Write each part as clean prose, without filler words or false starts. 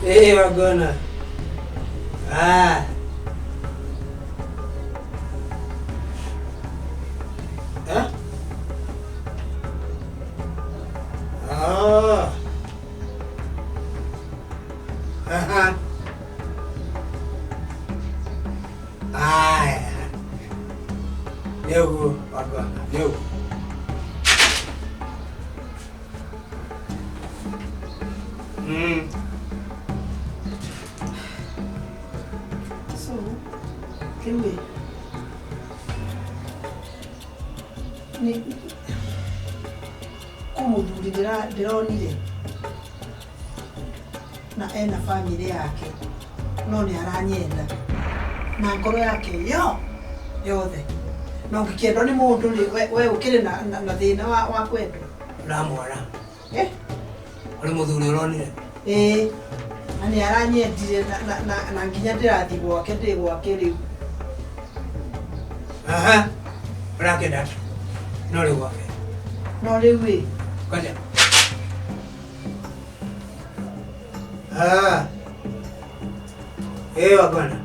Wagona. Ah. Huh? Oh. Uh-huh. Ah. Yogo, Wagona. Yogo. So, Kiwi. Ni kumuthuri ndironire na ena family yake no ni aranyenda na ngoro yake yothe no ngikiendwo ni mundu we ukire na thina wa kwendwo Ramwara. Uri muthuri uronire? Ani aranyendire na nginya ndirathi gwake ndi gwake riu. Aha. Rakenda. No riu gwake. No riu wi. Kwaja. Ah. Wagona.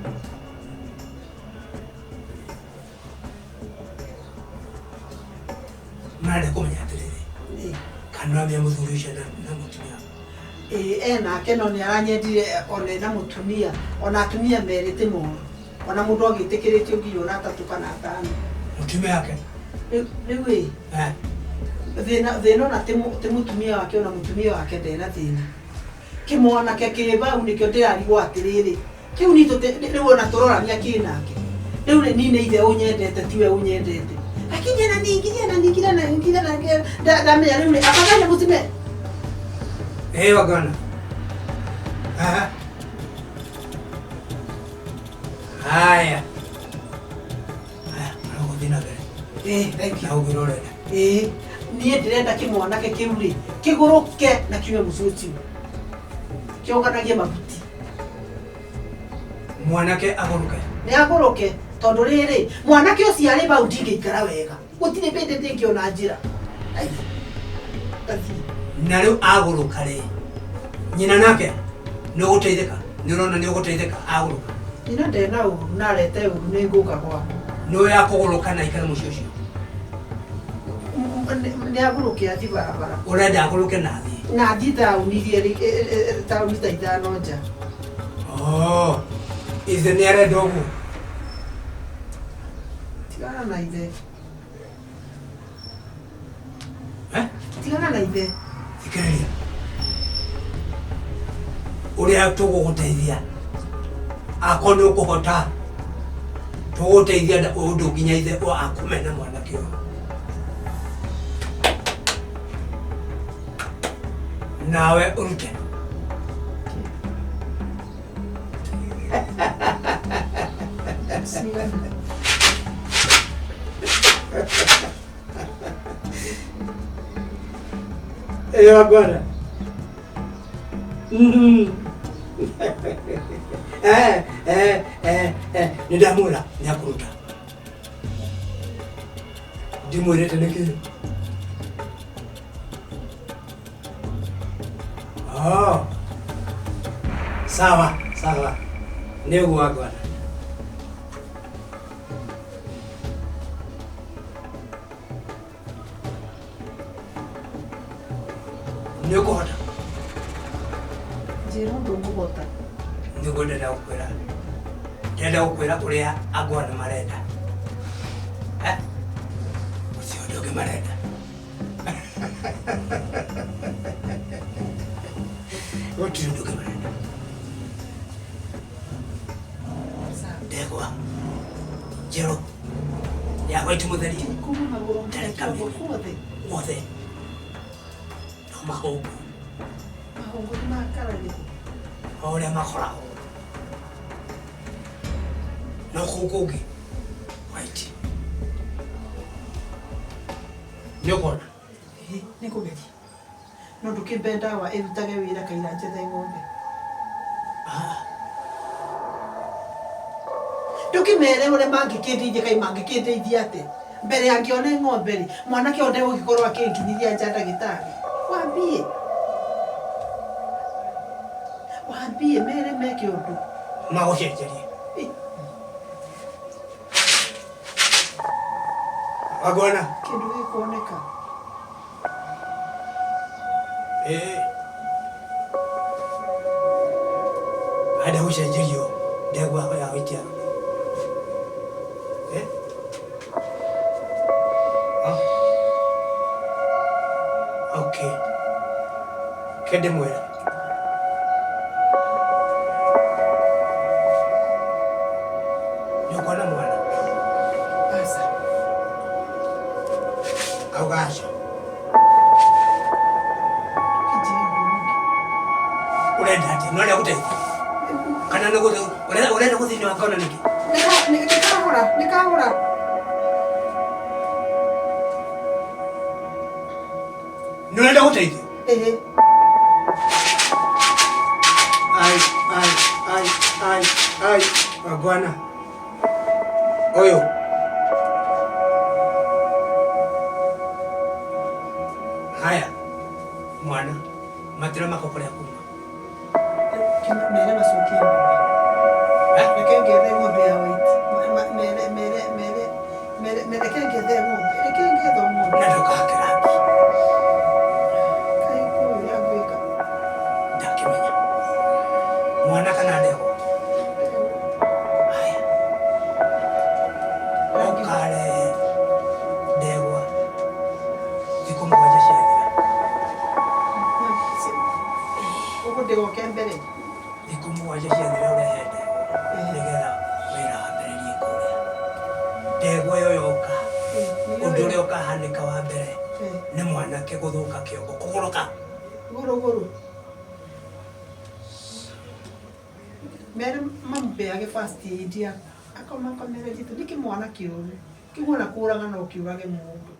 Mara kumenya atiriri. Kanwa muthuri ucio na mutumia. Nake no ni aranyendire one na mutumia ona atumia merite muno ona mundu agitikiritio nginya ona 3 kana 5 mutumia yake riu wi thina na ti mutumia wake ona mutumia wake ndena thina kimwana ke kibau nikio ndirarigwo atiriri kiu ni riu ona turorania kinake riu ni ithe unyendete tiwe unyendete lakini na ningine ndamenya riu akaganya mutumia. Wagona. Aha. Haya. Alogudina gari. Thank you. Augurore. Niye ndirenda kimwanake kiu ri kiguruke na kiwe mucuci. Kionganagie mabuti. Mwanake aguruke. Ni aguruke tondu riri mwanake ucio ari bau ndingeikara wega. Gutire bende ndingiona njira. Na riu aguruka ri nyina nake ni guteithika ni urona ni guteithika aguruka nyina ndena uru na rete uru ni nguka kwa no ya kuguruka na ikara mucio ucio ni aguruke athi barabara urenda aguruke na thi taunirie taunita ithano nja. Ithe ni arenda uguo tigana na ithe tigana na ithe thikiriria uria tuguguteithia akoni ukuhota tuguteithia undu nginya ithe akumena mwanake uyu nawe urute Wagona. Nidamura nyakuruta ndimwirete niki sawa niguo Wagona. Nikuhota njira ndunguhota niguo ndenda gukwira uria agwana marenda ucio ndungi marenda gutiri ndungi marenda ndegwa njero yakwa itimutherire wothe no mahungu ni makarage oria makoragwo no kukungi white nyokona ni kugeria no ndukimbe ndawa irutage wira kaira njethe ng'ombe ndukimere uria mangikindithia kai mangikindithia ati mbere yangione ng'ombe ri mwanake onde gugikorwo akinginyithia nja ndagitari wambie Wambie mere meke undu. Magũcenjerie. Wagona? Kindu gikuoneka. Ada gũcenjerio ndegwa ya gũitia. Okay. Kende mwera. Yuko na mwana. Asa. Augasha. Urenda ati none gũteithia. Kana nĩ gũthiĩ urenda gũthiĩ wa ngona niki? Nikagura. Nurenda gũteithia? Ai, Wagwana. Oyo. Haya. Mwana. Matira mako kũrĩa kuma. Mere macokie. Reke ngethe ng'ombe ya white. Mere reke ngethe ng'ombe. Reke ngethe ng'ombe. Na ndũgakĩrangi. Kai kũrĩa ngwĩka. Ndakĩmenya. Mwana kana ndegwa? Haya. Ũkare ndegwa. Thikũ mũgwanja ciathira. Ũguo ndĩgoke mbere. Thikũ mũgwanja ciathira ũrehe ndegwa. Nĩgetha wĩra wambĩrĩrie kũrĩa. Ndegwa ĩyo yoka. Ũndũ ũrĩa ũkahanĩka wa mbere nĩ mwanake gũthũka kĩongo kũgũrũka. Gũrũ. Mere mambeage first aid ya. Akomakomere jitu niki mwana kĩũru. Kĩmwana kũraga no kĩurage mũndũ.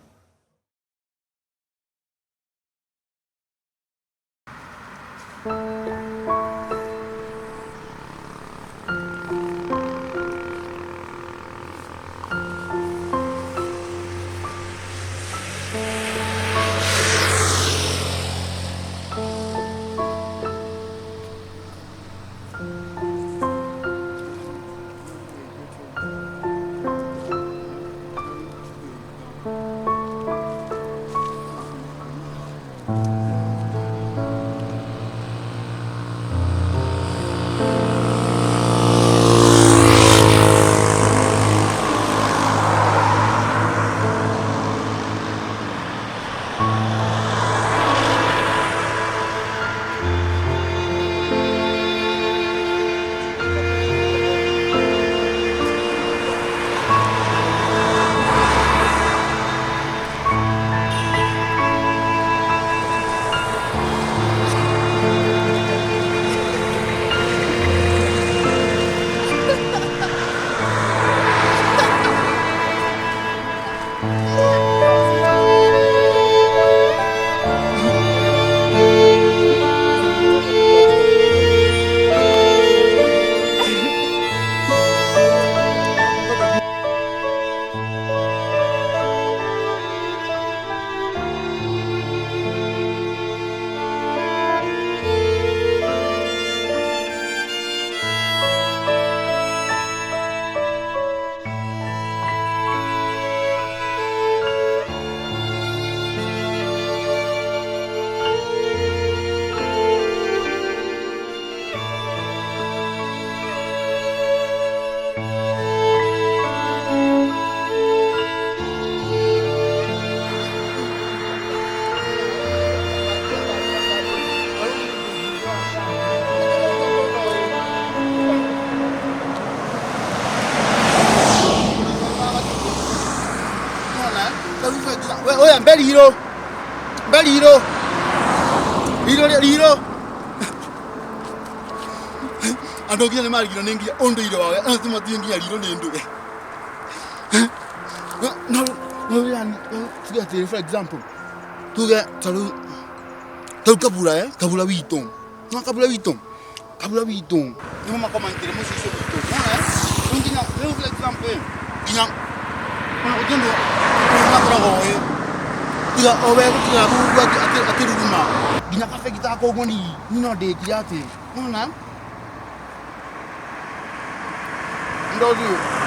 Oya mbeliro. Ando kia ne mari kino nengia ondo iro wawe anasema tiengia liro nendo. No yani tuga for example. Tuga talu kabula wito. No kabula wito. Ni mama kama ntere mo sisi wito. No ndina for example. Ina odondo na trago tiga owe tiga buwa atiruma ginya kafe kita ko ngoni nino de kiate Una. Ndio